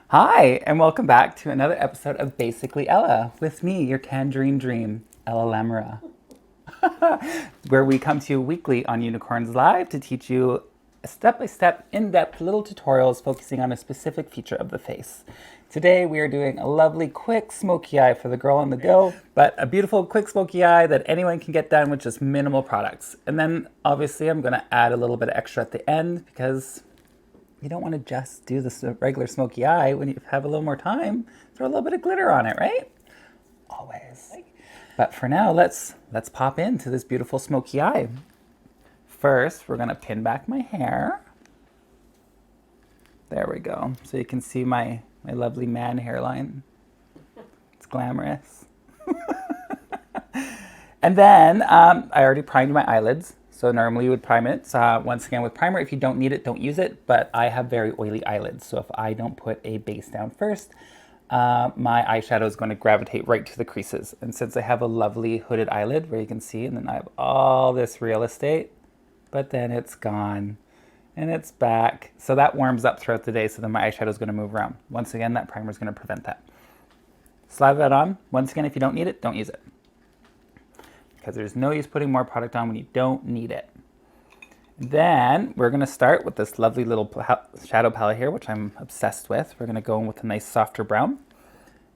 Hi, and welcome back to another episode of Basically Ella with me, your tangerine dream, Ella Lamoureux, where we come to you weekly on Unicorns Live to teach you step-by-step, in-depth little tutorials focusing on a specific feature of the face. Today we are doing a lovely quick smoky eye for the girl on the go, but a beautiful quick smoky eye that anyone can get done with just minimal products. And then obviously I'm going to add a little bit of extra at the end because you don't want to just do this regular smoky eye. When you have a little more time, throw a little bit of glitter on it, right? Always. But for now, let's pop into this beautiful smoky eye. First, we're gonna pin back my hair. There we go. So you can see my lovely man hairline. It's glamorous. And then I already primed my eyelids. So normally you would prime it. Once again with primer, if you don't need it, don't use it. But I have very oily eyelids. So if I don't put a base down first, my eyeshadow is going to gravitate right to the creases. And since I have a lovely hooded eyelid where you can see, and then I have all this real estate, but then it's gone and it's back. So that warms up throughout the day. So then my eyeshadow is going to move around. Once again, that primer is going to prevent that. Slide that on. Once again, if you don't need it, don't use it, because there's no use putting more product on when you don't need it. Then we're going to start with this lovely little shadow palette here, which I'm obsessed with. We're going to go in with a nice softer brown.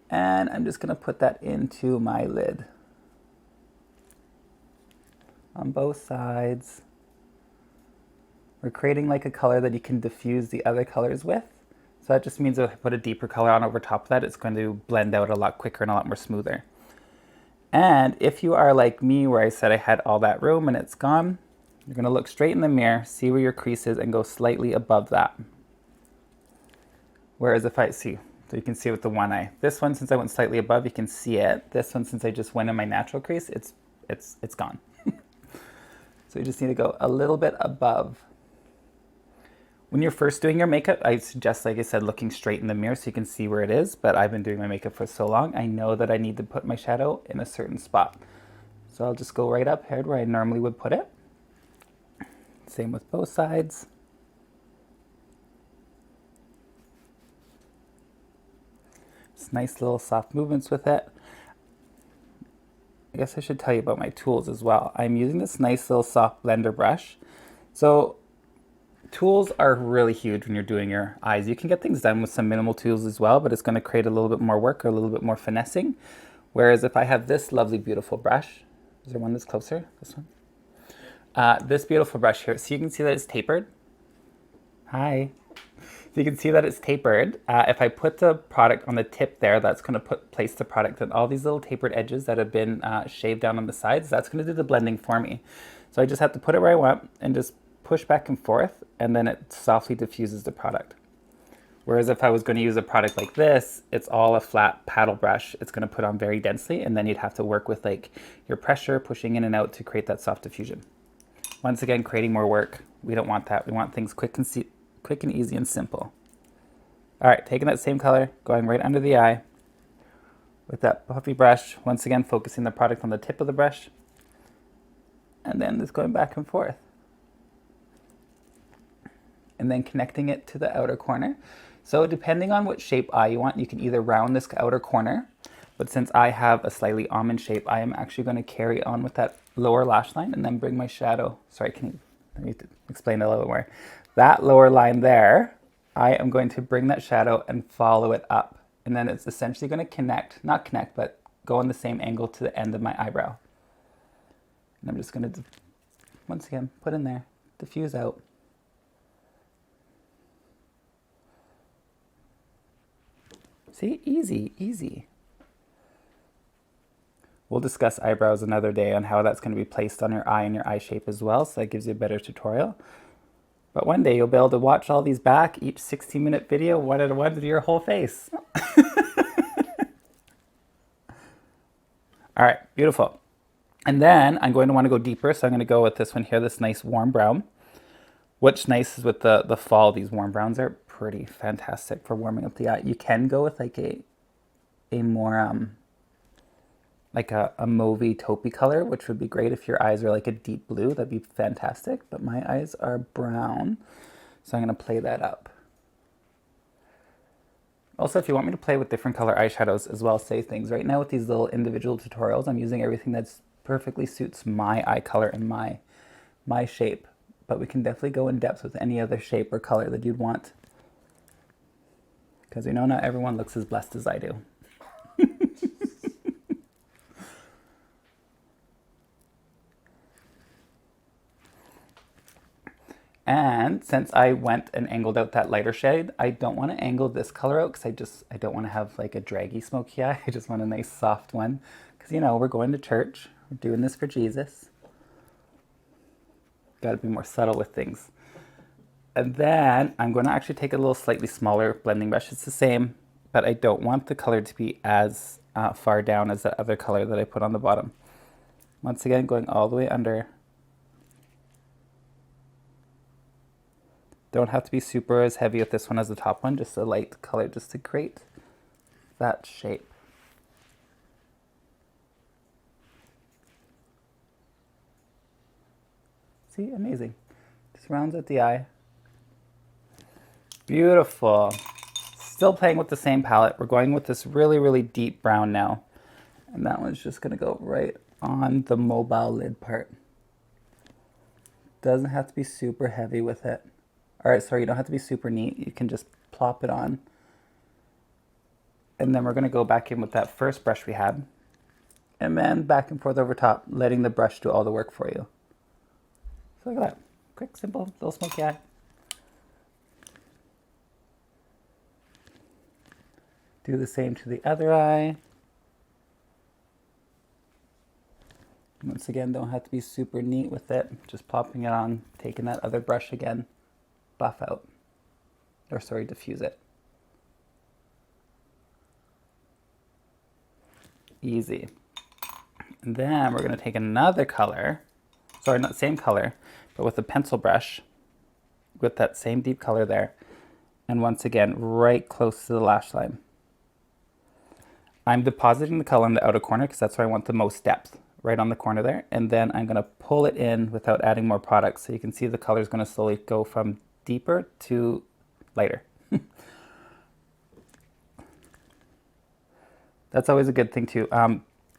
And I'm just going to put that into my lid on both sides. We're creating like a color that you can diffuse the other colors with. So that just means if I put a deeper color on over top of that, it's going to blend out a lot quicker and a lot more smoother. And if you are like me, where I said I had all that room and it's gone, you're going to look straight in the mirror, see where your crease is, and go slightly above that. Whereas if I see, so you can see with the one eye. This one, since I went slightly above, you can see it. This one, since I just went in my natural crease, it's gone. So you just need to go a little bit above. When you're first doing your makeup, I suggest, like I said, looking straight in the mirror so you can see where it is. But I've been doing my makeup for so long, I know that I need to put my shadow in a certain spot. So I'll just go right up here where I normally would put it. Same with both sides. Just nice little soft movements with it. I guess I should tell you about my tools as well. I'm using this nice little soft blender brush. So tools are really huge when you're doing your eyes. You can get things done with some minimal tools as well, but it's going to create a little bit more work or a little bit more finessing. Whereas if I have this lovely, beautiful brush, is there one that's closer? This one? This beautiful brush here, so you can see that it's tapered. Hi. So you can see that it's tapered. If I put the product on the tip there, that's going to place the product on all these little tapered edges that have been shaved down on the sides. That's going to do the blending for me. So I just have to put it where I want and just push back and forth, and then it softly diffuses the product. Whereas if I was going to use a product like this, it's all a flat paddle brush. It's going to put on very densely, and then you'd have to work with like your pressure, pushing in and out to create that soft diffusion. Once again, creating more work. We don't want that. We want things quick and easy and simple. All right, taking that same color, going right under the eye with that puffy brush. Once again, focusing the product on the tip of the brush, and then just going back and forth. And then connecting it to the outer corner. So depending on what shape eye you want, you can either round this outer corner, but since I have a slightly almond shape, I am actually going to carry on with that lower lash line and then bring my shadow. Sorry, I need to explain a little more. That lower line there, I am going to bring that shadow and follow it up. And then it's essentially going to not connect, but go on the same angle to the end of my eyebrow. And I'm just going to, once again, put in there, diffuse out. See, easy, easy. We'll discuss eyebrows another day on how that's going to be placed on your eye and your eye shape as well, so that gives you a better tutorial. But one day you'll be able to watch all these back, each 16-minute video, one at a one to your whole face. All right, beautiful. And then I'm going to want to go deeper, so I'm going to go with this one here, this nice warm brown. What's nice is with the fall, these warm browns are pretty fantastic for warming up the eye. You can go with like a more like a mauvey taupey color, which would be great if your eyes are like a deep blue. That'd be fantastic. But my eyes are brown, so I'm going to play that up. Also, if you want me to play with different color eyeshadows as well, say things. Right now with these little individual tutorials, I'm using everything that's perfectly suits my eye color and my shape. But we can definitely go in depth with any other shape or color that you'd want. Because we know not everyone looks as blessed as I do. And since I went and angled out that lighter shade, I don't want to angle this color out because I don't want to have like a draggy smoky eye. I just want a nice soft one. Because, you know, we're going to church. We're doing this for Jesus. Got to be more subtle with things. And then I'm going to actually take a little slightly smaller blending brush. It's the same, but I don't want the color to be as far down as that other color that I put on the bottom. Once again, going all the way under. Don't have to be super as heavy with this one as the top one, just a light color just to create that shape. See, amazing. Just rounds out the eye. Beautiful. Still playing with the same palette. We're going with this really, really deep brown now. And that one's just gonna go right on the mobile lid part. Doesn't have to be super heavy with it. All right, sorry, you don't have to be super neat. You can just plop it on. And then we're gonna go back in with that first brush we had. And then back and forth over top, letting the brush do all the work for you. So look at that. Quick, simple, little smoky eye. Do the same to the other eye. Once again, don't have to be super neat with it. Just popping it on, taking that other brush again. Buff out, or sorry, diffuse it. Easy. And then we're going to take another color, sorry, not same color, but with a pencil brush, with that same deep color there, and once again, right close to the lash line. I'm depositing the color in the outer corner because that's where I want the most depth, right on the corner there, and then I'm going to pull it in without adding more product, so you can see the color is going to slowly go from deeper to lighter. That's always a good thing too.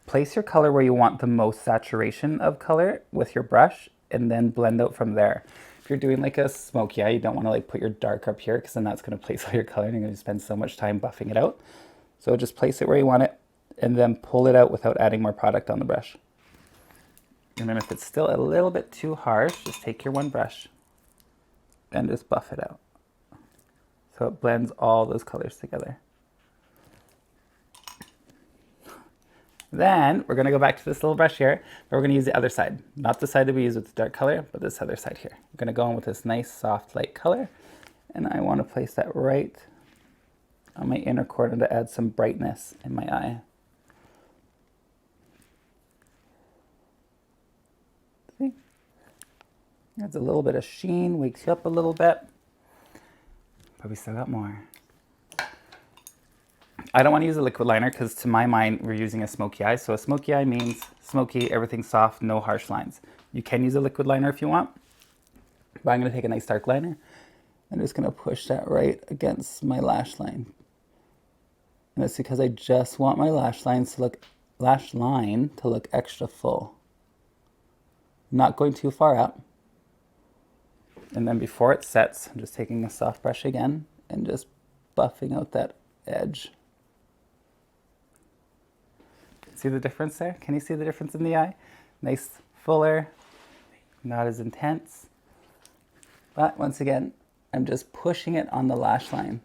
Place your color where you want the most saturation of color with your brush and then blend out from there. If you're doing like a smoky eye, you don't want to like put your dark up here because then that's going to place all your color and you're going to spend so much time buffing it out. So just place it where you want it and then pull it out without adding more product on the brush. And then if it's still a little bit too harsh, just take your one brush and just buff it out. So it blends all those colors together. Then we're gonna go back to this little brush here, but we're gonna use the other side. Not the side that we use with the dark color, but this other side here. I'm gonna go in with this nice soft light color, and I wanna place that right on my inner corner to add some brightness in my eye. See? Adds a little bit of sheen, wakes you up a little bit, but we still got more. I don't want to use a liquid liner because to my mind, we're using a smoky eye. So a smoky eye means smoky, everything soft, no harsh lines. You can use a liquid liner if you want, but I'm going to take a nice dark liner. I'm just going to push that right against my lash line. And it's because I just want my lash line to look extra full. Not going too far out. And then before it sets, I'm just taking a soft brush again and just buffing out that edge. See the difference there? Can you see the difference in the eye? Nice, fuller, not as intense. But once again, I'm just pushing it on the lash line.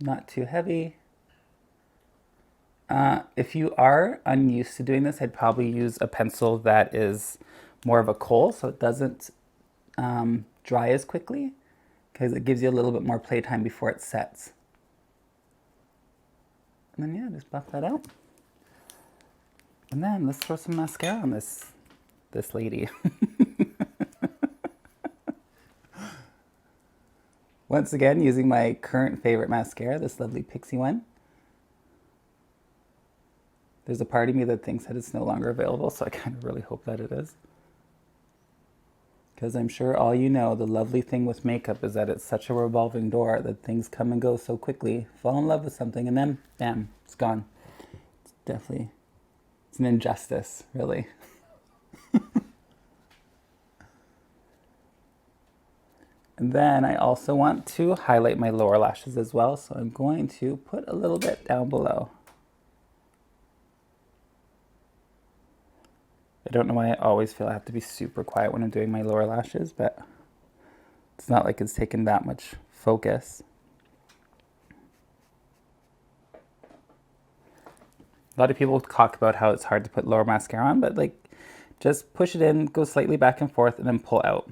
Not too heavy. If you are unused to doing this, I'd probably use a pencil that is more of a kohl, so it doesn't dry as quickly, because it gives you a little bit more playtime before it sets. And then yeah, just buff that out. And then let's throw some mascara on this lady. Once again, using my current favorite mascara, this lovely Pixie one. There's a part of me that thinks that it's no longer available, so I kind of really hope that it is. Because I'm sure all you know, the lovely thing with makeup is that it's such a revolving door that things come and go so quickly. Fall in love with something and then, bam, it's gone. It's definitely, it's an injustice, really. And then I also want to highlight my lower lashes as well, so I'm going to put a little bit down below. I don't know why I always feel I have to be super quiet when I'm doing my lower lashes, but it's not like it's taken that much focus. A lot of people talk about how it's hard to put lower mascara on, but like just push it in, go slightly back and forth, and then pull out.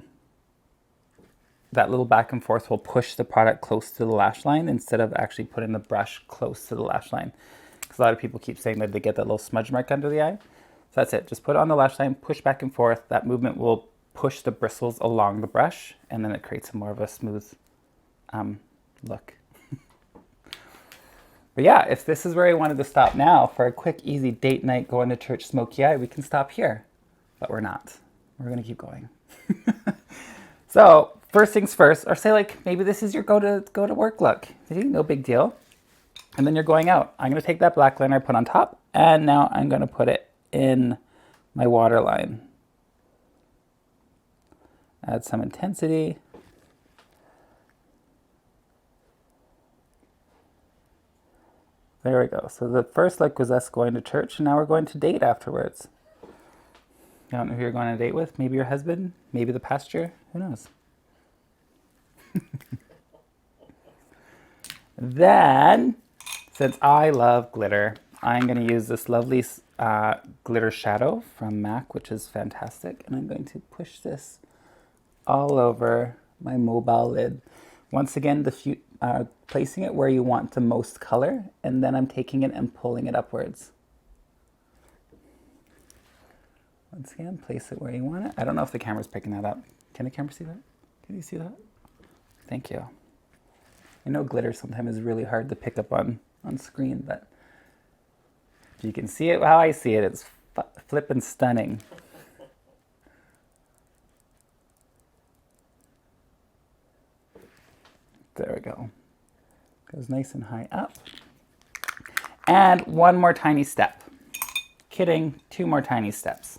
That little back and forth will push the product close to the lash line instead of actually putting the brush close to the lash line. Because a lot of people keep saying that they get that little smudge mark under the eye. So that's it. Just put it on the lash line, push back and forth. That movement will push the bristles along the brush, and then it creates more of a smooth look. But yeah, if this is where I wanted to stop now for a quick, easy date night going to church smoky eye, we can stop here. But we're not. We're going to keep going. So first things first, or say like maybe this is your go to work look. No big deal. And then you're going out. I'm going to take that black liner I put on top, and now I'm going to put it in my waterline. Add some intensity. There we go. So the first look was us going to church, and now we're going to date afterwards. You don't know who you're going on a date with? Maybe your husband? Maybe the pastor? Who knows? Then, since I love glitter, I'm going to use this lovely glitter shadow from MAC, which is fantastic. And I'm going to push this all over my mobile lid. Once again, placing it where you want the most color, and then I'm taking it and pulling it upwards. Once again, place it where you want it. I don't know if the camera's picking that up. Can the camera see that? Can you see that? Thank you. I know glitter sometimes is really hard to pick up on screen, but if you can see it how I see it, it's flippin' stunning. There we go. Goes nice and high up. And one more tiny step. Kidding, 2 more tiny steps.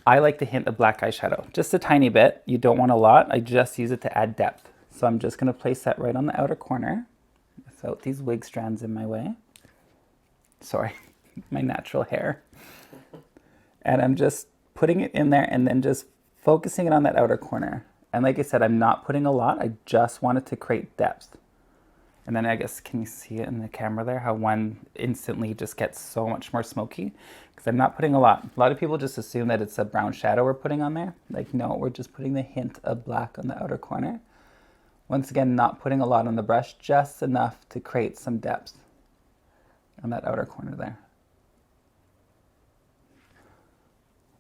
I like the hint of black eyeshadow, just a tiny bit. You don't want a lot. I just use it to add depth. So I'm just going to place that right on the outer corner without these wig strands in my way. Sorry, my natural hair. And I'm just putting it in there and then just focusing it on that outer corner. And like I said, I'm not putting a lot. I just wanted to create depth. And then I guess, can you see it in the camera there? How one instantly just gets so much more smoky? Because I'm not putting a lot. A lot of people just assume that it's a brown shadow we're putting on there. Like, no, we're just putting the hint of black on the outer corner. Once again, not putting a lot on the brush, just enough to create some depth on that outer corner there.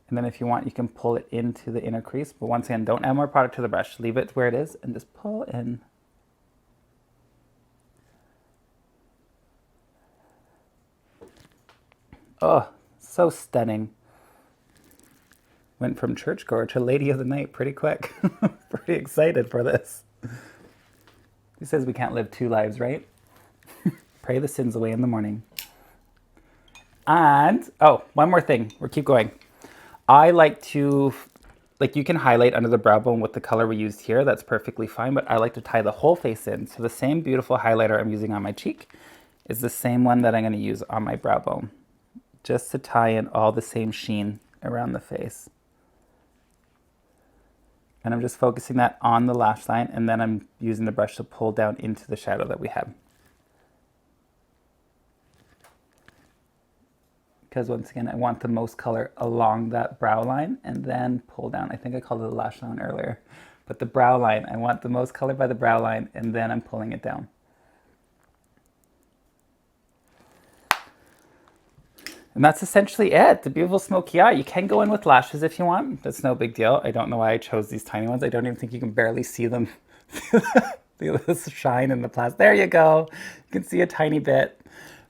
And then if you want, you can pull it into the inner crease. But once again, don't add more product to the brush. Leave it where it is and just pull in. Oh, so stunning. Went from churchgoer to lady of the night pretty quick. Pretty excited for this. Who says we can't live 2 lives, right? Pray the sins away in the morning. And, oh, one more thing. We'll keep going. I like to, like you can highlight under the brow bone with the color we used here. That's perfectly fine, but I like to tie the whole face in. So the same beautiful highlighter I'm using on my cheek is the same one that I'm going to use on my brow bone. Just to tie in all the same sheen around the face. And I'm just focusing that on the lash line, and then I'm using the brush to pull down into the shadow that we have. Because once again, I want the most color along that brow line and then pull down. I think I called it the lash line earlier. But the brow line, I want the most color by the brow line, and then I'm pulling it down. And that's essentially it. The beautiful smoky eye. You can go in with lashes if you want. That's no big deal. I don't know why I chose these tiny ones. I don't even think you can barely see them. The shine in the plastic. There you go. You can see a tiny bit.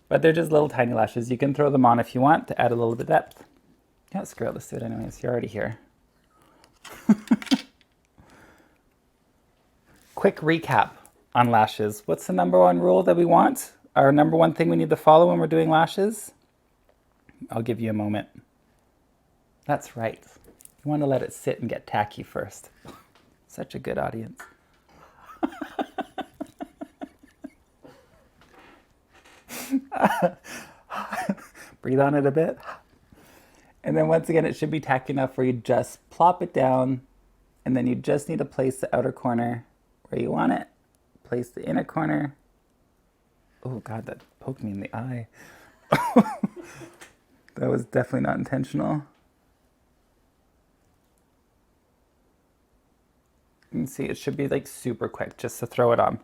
But they're just little tiny lashes. You can throw them on if you want to add a little bit of depth. Yeah, screw it. Let's do it anyways. You're already here. Quick recap on lashes. What's the number one rule that we want? Our number one thing we need to follow when we're doing lashes? I'll give you a moment. That's right. You want to let it sit and get tacky first. Such a good audience. Breathe on it a bit. And then once again, it should be tacky enough where you just plop it down, and then you just need to place the outer corner where you want it. Place the inner corner. Oh God, that poked me in the eye. That was definitely not intentional. You can see it should be like super quick just to throw it on.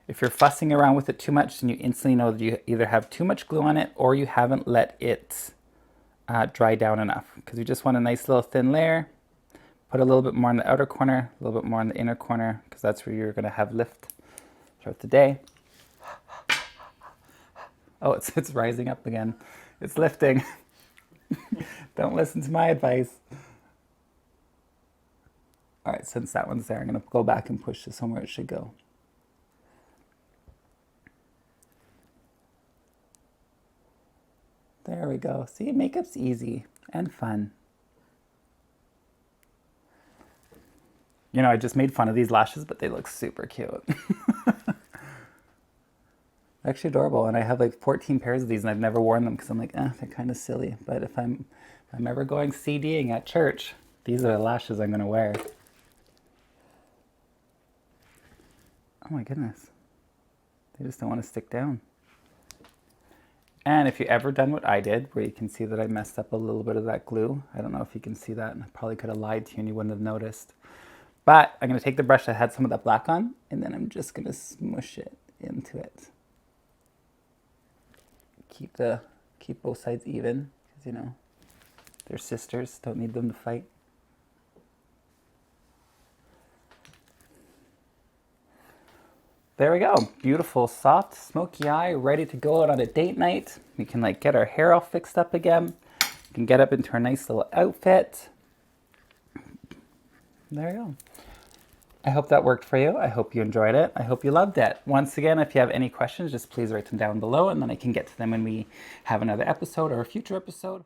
If you're fussing around with it too much, then you instantly know that you either have too much glue on it or you haven't let it dry down enough. Because you just want a nice little thin layer. Put a little bit more in the outer corner, a little bit more in the inner corner, because that's where you're going to have lift throughout the day. Oh, it's rising up again. It's lifting. Don't listen to my advice. All right, since that one's there, I'm going to go back and push this somewhere it should go. There we go. See, makeup's easy and fun. You know, I just made fun of these lashes, but they look super cute. Actually adorable, and I have like 14 pairs of these, and I've never worn them because I'm like, they're kind of silly. But if I'm ever going CDing at church, these are the lashes I'm going to wear. Oh my goodness. They just don't want to stick down. And if you ever done what I did, where you can see that I messed up a little bit of that glue, I don't know if you can see that, and I probably could have lied to you and you wouldn't have noticed. But I'm going to take the brush that had some of that black on, and then I'm just going to smush it into it. Keep both sides even, because you know, they're sisters, don't need them to fight. There we go. Beautiful, soft, smoky eye, ready to go out on a date night. We can like get our hair all fixed up again. We can get up into our nice little outfit. There you go. I hope that worked for you. I hope you enjoyed it. I hope you loved it. Once again, if you have any questions, just please write them down below, and then I can get to them when we have another episode or a future episode.